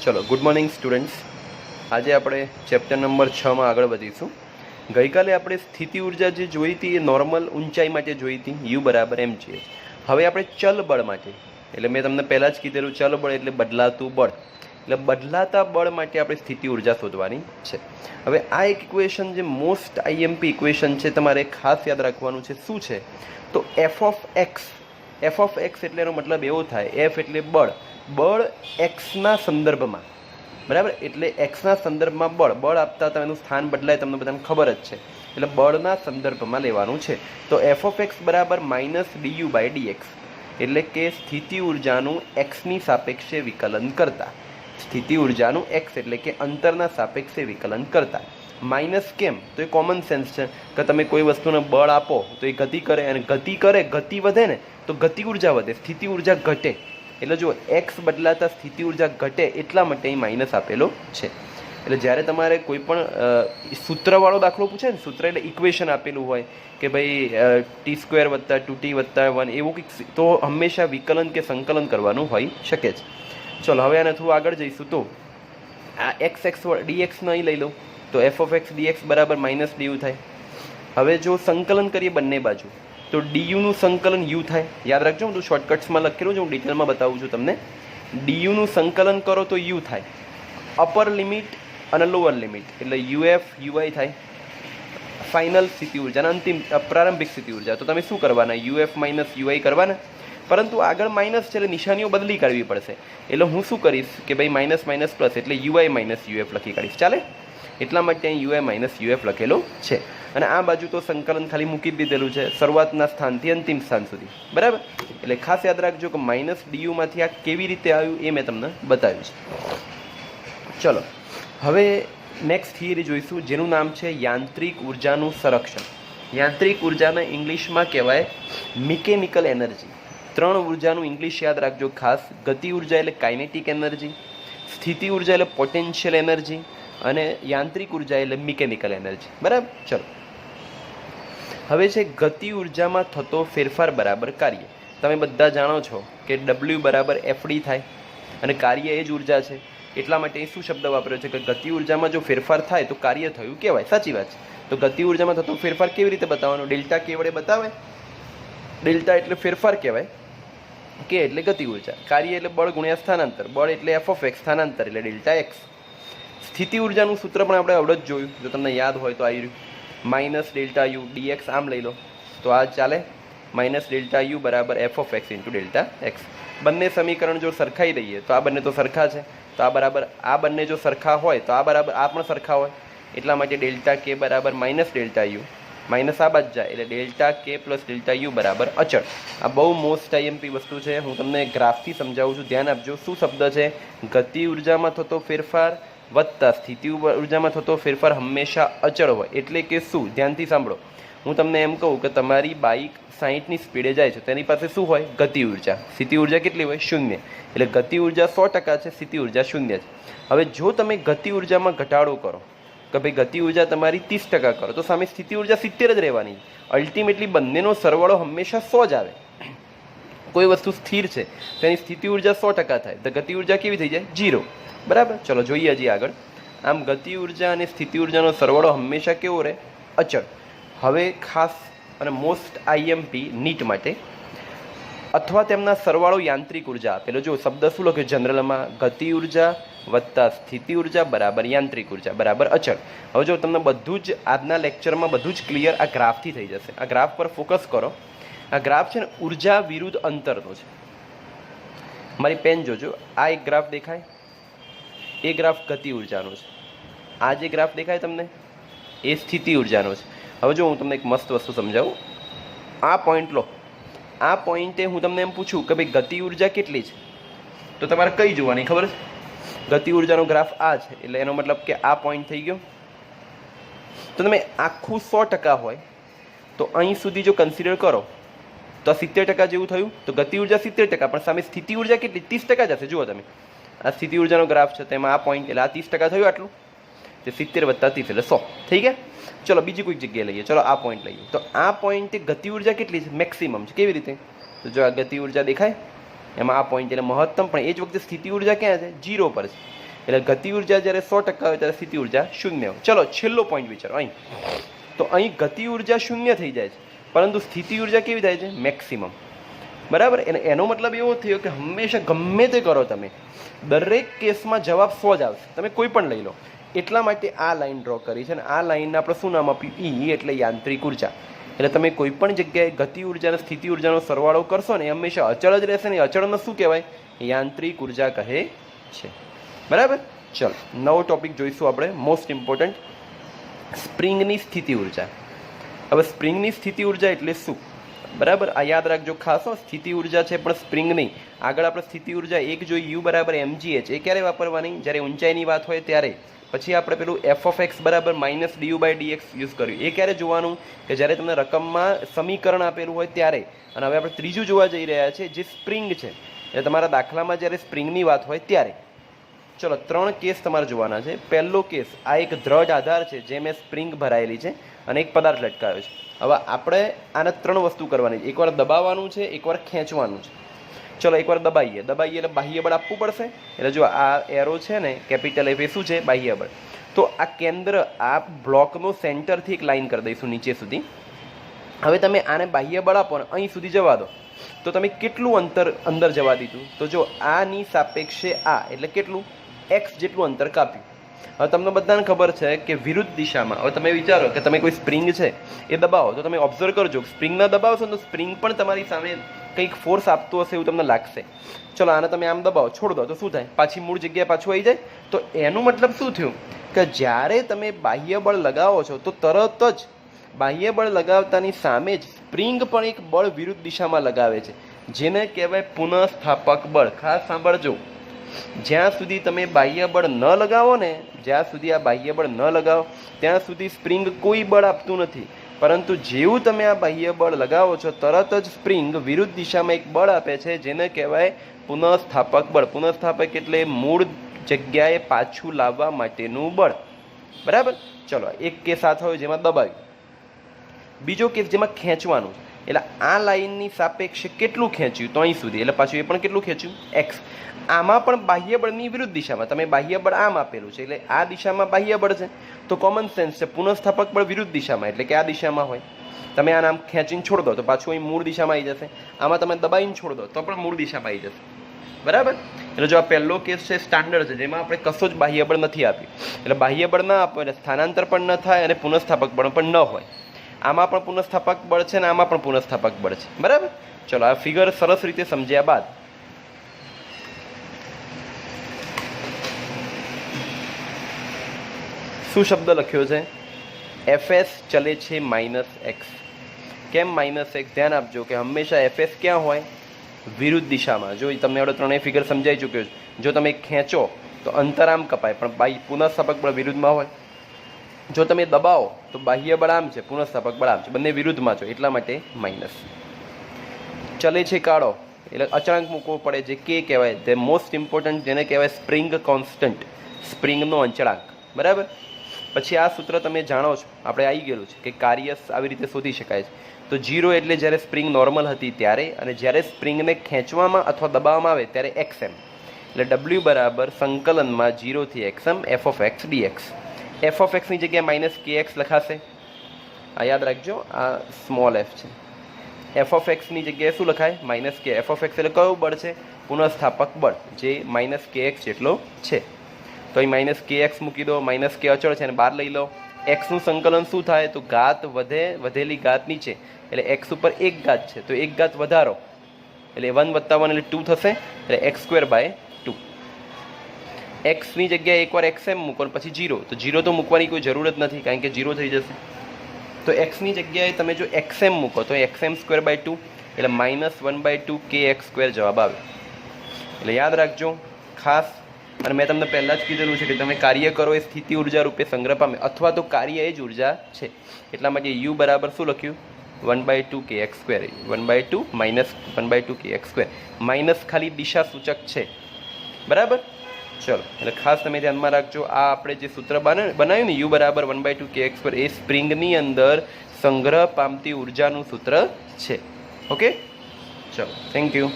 चलो good morning students. आज आप चैप्टर नंबर 6 में आगे बढ़ीशू। गई काले आप स्थिति ऊर्जा जो जोई थी नॉर्मल ऊंचाई माटे जोई थी यू बराबर mgh। हवे आप चल बळ माटे एटले मैं तमने पहला ज कीधेलुं चल बळ एटले बदलातुं बळ एटले बदलाता बळ माटे आपणे स्थिति ऊर्जा शोधवानी छे। हवे आ एक इक्वेशन जे मोस्ट IMP इक्वेशन छे तमारे खास याद राखवानुं छे। शुं छे तो f ऑफ एक्स एटले एनो मतलब एवो थाय f एटले बळ बळ एक्स ना संदर्भ में बराबर एटले एक्स ना संदर्भ में बळ बळ आपता तेनुं स्थान बदलाय तमने बधाने खबर ज छे एटले बळना संदर्भ में लेवानुं छे। तो f ऑफ एक्स बराबर -du/dx एटले के स्थिति ऊर्जानुं एक्स नी सापेक्षे विकलन करता स्थिति ऊर्जानुं एक्स एटले के अंतरना सापेक्षे विकलन करता माइनस केम तो ये कॉमन सेन्स है कि तमे कोई वस्तुने बळ आपो तो ये गति करे अने गति वधे ने तो गति ऊर्जा वधे स्थिति ऊर्जा घटे एटले जो एक्स बदलाता स्थिति ऊर्जा घटे एटला माटे अहीं माइनस आपेलो छे। एटले ज्यारे तमारे कोईपण सूत्रवाळो दाखलो पूछे ने सूत्र एटले इक्वेशन आपेલું હોય કે ભાઈ t² + 2t + 1 એવું तो हमेशा विकलन के संकलन करवानुं होई शके छे। चलो हवे आने थोडું આગળ જઈશું तो आ x dx नहीं लई लो तो f ऑफ x dx बराबर -du थाय। हवे जो संकलन करीए बंने बाजू तो du નું संकलन u थाय। याद रखजो हूँ शॉर्टकट्स में लखेલું हूँ डिटेल में बताऊँ छूँ तमने। du નું संकलन करो तो u थाय अपर लिमिट और लोअर लिमिट एटले uf ui थाय। फाइनल स्थिति ऊर्जा अंतिम प्रारंभिक स्थिति ऊर्जा तो तमे शुं करवाना uf - ui करवाना परंतु आगळ माइनस छे एटले निशानीओ बदली काढवी पड़शे एटले हूँ शुं करीश के भाई माइनस माइनस प्लस एटले ui - uf लखी काढीश चाले એટલા માટે અહીં ui - uf લખેલો છે અને આ બાજુ તો સંકલન ખાલી મૂકી દીધેલું છે શરૂઆતના સ્થાનથી અંતિમ સ્થાન સુધી બરાબર। એટલે ખાસ યાદ રાખજો કે -du માંથી આ કેવી રીતે આવ્યું એ મેં તમને બતાવ્યું છે। ચલો હવે નેક્સ્ટ થિયરી જોઈશું જેનું નામ છે યાંત્રિક ઉર્જાનું સંરક્ષણ। યાંત્રિક ઉર્જાને ઇંગ્લિશમાં કહેવાય મિકેનિકલ એનર્જી। ત્રણ ઉર્જાનું ઇંગ્લિશ યાદ રાખજો ખાસ। ગતિ ઉર્જા એટલે કાઇનેટિક એનર્જી, સ્થિતિ ઉર્જા એટલે પોટેન્શિયલ એનર્જી અને યાંત્રિક ઉર્જા એટલે મિકેનિકલ એનર્જી બરાબર। ચલો હવે છે ગતિ ઉર્જામાં થતો ફેરફાર બરાબર કાર્ય। તમે બધા જાણો છો કે W બરાબર FD થાય અને કાર્ય એ જ ઉર્જા છે એટલા માટે શું શબ્દ વાપર્યો છે કે ગતિ ઉર્જામાં જો ફેરફાર થાય તો કાર્ય થયું કહેવાય। સાચી વાત છે। તો ગતિ ઉર્જામાં થતો ફેરફાર કેવી રીતે બતાવવાનો ડેલ્ટા કે વડે બતાવે। ડેલ્ટા એટલે ફેરફાર કહેવાય, કે એટલે ગતિ ઉર્જા, કાર્ય એટલે બળ ગુણ્યા સ્થાનાંતર, બળ એટલે f ऑफ x, સ્થાનાંતર એટલે ડેલ્ટા x। स्थिति ऊर्जा सूत्र पण आपणे आवडे ज जोयुं जो तमने याद होय तो आई रह्युं -डेल्टा u dx आम लई लो तो आ चाले -डेल्टा u बराबर f of x into delta x। बंने समीकरण जो सरखाई दईए तो आ बंने तो सरखा है तो आ बराबर आ बंने जो सरखा होय तो आ बराबर आ पण सरखा होय एटला माटे डेल्टा k बराबर -डेल्टा u माइनस आ बाजू जाए एटले डेल्टा k + डेल्टा u बराबर अचल। आ बहु मोस्ट IMP वस्तु है। हूँ तमने ग्राफथी समजावुं छुं, ध्यान आपजो। शुं शब्द है गति ऊर्जामां थतो फेरफार वत्ता स्थिति ऊर्जामां थतो फेरफार हमेशा अचल होय एटले के शुं ध्यानथी सांभळो। हूँ तमने एम कहूँ कि तमारी बाइक 60 ની स्पीडे जाए छे तेनी पासे शुं होय गति ऊर्जा। स्थिति ऊर्जा केटली होय 0 एटले गति ऊर्जा 100% छे, स्थिति ऊर्जा 0 छे। हवे जो तमे गति ऊर्जामां घटाडो करो कि भाई गति ऊर्जा तमारी 30% करो तो सामे स्थिति ऊर्जा 70 ज रहेवानी। अल्टिमेटली बंनेनो सरवाळो हमेशा 100 ज आवे। कोई वस्तु स्थिर है तेनी स्थिति ऊर्जा 100% थाय तो गति ऊर्जा केवी थई जाय 0 बराबर। चलो जोईए हजी आगळ। आम गति ऊर्जा और स्थिति ऊर्जानो सरवाळो हमेशा केवो रहे अचल। हवे खास अने मोस्ट IMP नीट माटे अथवा तेमना सरवाळो यांत्रिक ऊर्जा आपेलो। जो शब्द शुं लख्यो जनरल में गति ऊर्जा वत्ता स्थिति ऊर्जा बराबर यांत्रिक ऊर्जा बराबर अचल। हवे जो तमने बधुं ज आजना लेक्चर में बधुं ज क्लियर आ ग्राफ थी थई जशे। आ ग्राफ पर फोकस करो। आ ग्राफ छे ने ऊर्जा विरुद्ध अंतरनो छे। मारी पेन जोजो। आ एक ग्राफ देखाय ए ग्राफ गति ऊर्जानो छे। आ जे ग्राफ देखाय तमने ए स्थिति ऊर्जानो छे। हवे जो हूँ तमने एक मस्त वस्तु समजावुं। आ पॉइंट लो। आ पॉइंटे हूँ तमने एम पूछूं कि भाई गति ऊर्जा केटली छे तो तमारे कई जोवानी खबर छे। गति ऊर्जानो ग्राफ आ छे एटले एनो मतलब कि आ पॉइंट थई गयो। तो तमे आखुं 100% होय तो अहीं सुधी जो कन्सिडर करो तो 70% जेवुं थयुं तो गति ऊर्जा 70% पण सामे स्थिति ऊर्जा केटली 30% ज हशे। जुओ तमे आ स्थिति ऊर्जानो ग्राफ है तेमां आ पॉइंट एटले आ 30% थयुं आटलुं तो 70 + 30 एटले 100 थई गया। चलो बीजी कोई जग्याए लईए। चलो आ पॉइंट लईए तो आ पॉइंटे गति ऊर्जा केटली छे मैक्सिमम छे। केवी रीते तो जो आ गति ऊर्जा देखाय एमां आ पॉइंट एटले महत्तम पण ए ज वखते स्थिति ऊर्जा क्यां छे 0 पर छे એટલે ગતિ ઉર્જા જ્યારે 100% હોય ત્યારે સ્થિતિ ઉર્જા 0 હોય. ચલો છેલ્લો પોઈન્ટ વિચારો અહીં. તો અહીં ગતિ ઉર્જા 0 થઈ જાય છે, પરંતુ સ્થિતિ ઉર્જા કેવી થાય છે? મેક્સિમમ. બરાબર. એનો મતલબ એવો થયો કે હંમેશા ગમે તે કરો તમે, દરેક કેસમાં જવાબ 100 જ આવશે. તમે કોઈ પણ લઈ લો. એટલા માટે આ લાઈન ડ્રો કરી છે, અને આ લાઈનને આપણે શું નામ આપ્યું? ઈ, એટલે યાંત્રિક ઉર્જા. એટલે તમે કોઈ પણ જગ્યાએ ગતિ ઉર્જા અને સ્થિતિ ઉર્જાનો સરવાળો કરશો ને એ હંમેશા અચળ જ રહેશે ને. અચળને શું કહેવાય? યાંત્રિક ઉર્જા કહે છે. બરાબર. ચલો નવો ટોપિક જોઈશું આપણે, મોસ્ટ ઇમ્પોર્ટન્ટ, સ્પ્રિંગની સ્થિતિ ઉર્જા. હવે સ્પ્રિંગની સ્થિતિ ઉર્જા એટલે શું? બરાબર, આ યાદ રાખજો ખાસ. સ્થિતિ ઉર્જા છે પણ સ્પ્રિંગ નહીં. આગળ આપણે સ્થિતિ ઉર્જા એક જોઈ, યુ બરાબર mgh. એ ક્યારે વાપરવાની? જ્યારે ઊંચાઈની વાત હોય ત્યારે. પછી આપણે પેલું f(x) બરાબર -du/dx યુઝ કર્યું. એ ક્યારે જોવાનું? કે જ્યારે તમને રકમમાં સમીકરણ આપેલું હોય ત્યારે. અને હવે આપણે ત્રીજું જોવા જઈ રહ્યા છે, જે સ્પ્રિંગ છે. એટલે તમારા દાખલામાં જ્યારે સ્પ્રિંગની વાત હોય ત્યારે. ચલો 3 કેસ તમારે જોવાના છે. પહેલો કેસ, આ એક દ્રઢ આધાર છે જે મેં સ્પ્રિંગ ભરાયેલી છે અને એક પદાર્થ લટકાવ્યો છે. હવે આપણે આને 3 વસ્તુ કરવાની છે. એકવાર દબાવવાનું છે, એકવાર ખેંચવાનું છે. ચલો એકવાર દબાઈએ એટલે બાહ્ય બળ આપવું પડશે. એટલે જો આ એરો છે ને, કેપિટલ F, એ શું છે? બાહ્ય બળ. તો આ કેન્દ્ર, આ બ્લોકનો સેન્ટરથી એક લાઈન કરી દઈશું નીચે સુધી. હવે તમે આને બાહ્ય બળ આપો ને અહીં સુધી જવા દો, તો તમે કેટલું અંતર અંદર જવા દીધું? તો જો આની સાપેક્ષે આ, એટલે કેટલું? x જેટલું અંતર કાપ્યું. હવે તમને બધાને ખબર છે કે વિરુદ્ધ દિશામાં, હવે તમે વિચારો કે તમે કોઈ સ્પ્રિંગ છે એ દબાવો, તો તમે ઓબ્ઝર્વ કરજો, સ્પ્રિંગ ના દબાવશો તો સ્પ્રિંગ પણ તમારી સામે કંઈક ફોર્સ આપતો હશે એવું તમને લાગશે. ચલો આને તમે આમ દબાવો, છોડ દો, તો શું થાય? પાછી મૂળ જગ્યાએ પાછું આવી જાય. તો એનું મતલબ શું થયું? કે જ્યારે તમે બાહ્ય બળ લગાવો છો તો તરત જ બાહ્ય બળ લગાવતાની સામે જ સ્પ્રિંગ પણ એક બળ વિરુદ્ધ દિશામાં લગાવે છે, જેને કહેવાય પુનઃસ્થાપક બળ. ખાસ સાંભળજો, જ્યાં સુધી તમે બાહ્ય બળ ન લગાવો ને, જ્યાં સુધી આ બાહ્ય બળ ન લગાવો ત્યાં સુધી સ્પ્રિંગ કોઈ બળ આપતું નથી. પરંતુ જેવું તમે આ બાહ્ય બળ લગાવો છો, તરત જ સ્પ્રિંગ વિરુદ્ધ દિશામાં એક બળ આપે છે, જેને કહેવાય પુનઃસ્થાપક બળ. પુનઃસ્થાપક એટલે મૂળ જગ્યાએ પાછું લાવવા માટેનું બળ. બરાબર. ચલો એક કેસ આ થયો જેમાં દબાવ્યું. બીજો કેસ જેમાં ખેંચવાનું, એટલે આ લાઈનની સાપેક્ષે કેટલું ખેંચ્યું? તો અહીં સુધી. એટલે પાછું એ પણ કેટલું ખેંચ્યું? x. આમાં પણ બાહ્ય બળની વિરુદ્ધ દિશામાં. તમે બાહ્ય બળ આમ આપેલું છે, એટલે આ દિશામાં બાહ્ય બળ છે, તો કોમન સેન્સ છે પુનઃસ્થાપક બળ વિરુદ્ધ દિશામાં, એટલે કે આ દિશામાં હોય. તમે આ નામ ખેંચીને છોડ દો તો પાછું અહીં મૂળ દિશામાં આવી જશે. આમાં તમે દબાઈને છોડ દો તો પણ મૂળ દિશામાં આવી જશે. બરાબર. એટલે જો આ પહેલો કેસ છે સ્ટાન્ડર્ડ છે, જેમાં આપણે કશો જ બાહ્ય બળ નથી આપ્યું. એટલે બાહ્ય બળ ના આપો એટલે સ્થાનાંતર પણ ન થાય અને પુનઃસ્થાપક બળ પણ ન હોય. આમાં પણ પુનઃસ્થાપક બળ છે ને આમાં પણ પુનઃસ્થાપક બળ છે. બરાબર. ચલો આ ફિગર સરસ રીતે સમજ્યા બાદ શું શબ્દ લખ્યો છે? Fs ચલે છે -x. કેમ -x? ધ્યાન આપજો કે હંમેશા Fs ક્યાં હોય? વિરુદ્ધ દિશામાં. જો તમને આપણે ત્રણેય ફિગર સમજાઈ ચૂક્યો છે. જો તમે ખેંચો તો અંતર આમ કપાય, પણ પુનઃસ્થાપક બળ વિરુદ્ધમાં હોય. જો તમે દબાવો તો બાહ્ય બળ આમ છે, પુનઃસ્થાપક બળ આમ છે, બંને વિરુદ્ધમાં છો, એટલા માટે માઇનસ. ચલે છે કાળો એટલે અચળાંક મૂકવો પડે, જે કે કહેવાય, ધ મોસ્ટ ઇમ્પોર્ટન્ટ, જેને કહેવાય સ્પ્રિંગ કોન્સ્ટન્ટ, સ્પ્રિંગનો અચળાંક. બરાબર. પછી આ સૂત્ર તમે જાણો છો, આપણે આવી ગયેલું છે કે કાર્ય આવી રીતે શોધી શકાય છે. તો 0 એટલે જ્યારે સ્પ્રિંગ નોર્મલ હતી ત્યારે, અને જ્યારે સ્પ્રિંગને ખેંચવામાં અથવા દબાવવામાં આવે ત્યારે xm. એટલે w બરાબર સંકલનમાં 0 થી xm f(x) dx. f(x) ની જગ્યાએ -kx લખાશે. આ યાદ રાખજો, આ સ્મોલ f છે. f(x) ની જગ્યાએ શું લખાય? -k. f(x) એટલે કયું બળ છે? પુનઃસ્થાપક બળ, જે -kx જેટલો છે. તો અહીં -kx મૂકી દો. -k અચળ છે અને બહાર લઈ લો. x નું સંકલન શું થાય? તો ઘાત વધે, વધેલી ઘાત નીચે, એટલે x ઉપર એક ઘાત છે તો એક ઘાત વધારો, એટલે 1 + 1 એટલે 2 થશે, એટલે x²/2. x ની જગ્યાએ એકવાર xm મૂકો પછી 0, તો 0 તો મૂકવાની કોઈ જરૂર જ નથી કારણ કે 0 થઈ જશે. તો x ની જગ્યાએ તમે જો xm મૂકો તો xm²/2 એટલે -1/2 kx² જવાબ આવે. એટલે યાદ રાખજો ખાસ. અને મેં તમને પહેલાં જ કીધેલું છે કે તમે કાર્ય કરો એ સ્થિતિ ઉર્જા રૂપે સંગ્રહ પામે, અથવા તો કાર્ય એ જ ઉર્જા છે. એટલા માટે u બરાબર શું લખ્યું? 1/2 kx². 1/2 - 1/2 kx². માઇનસ ખાલી દિશા સૂચક છે. બરાબર. ચલો એટલે ખાસ તમે ધ્યાનમાં રાખજો, આ આપણે જે સૂત્ર બનાવ્યું ને u બરાબર 1/2 kx², એ સ્પ્રિંગની અંદર સંગ્રહ પામતી ઉર્જાનું સૂત્ર છે. ઓકે, ચલો, થેન્ક યુ.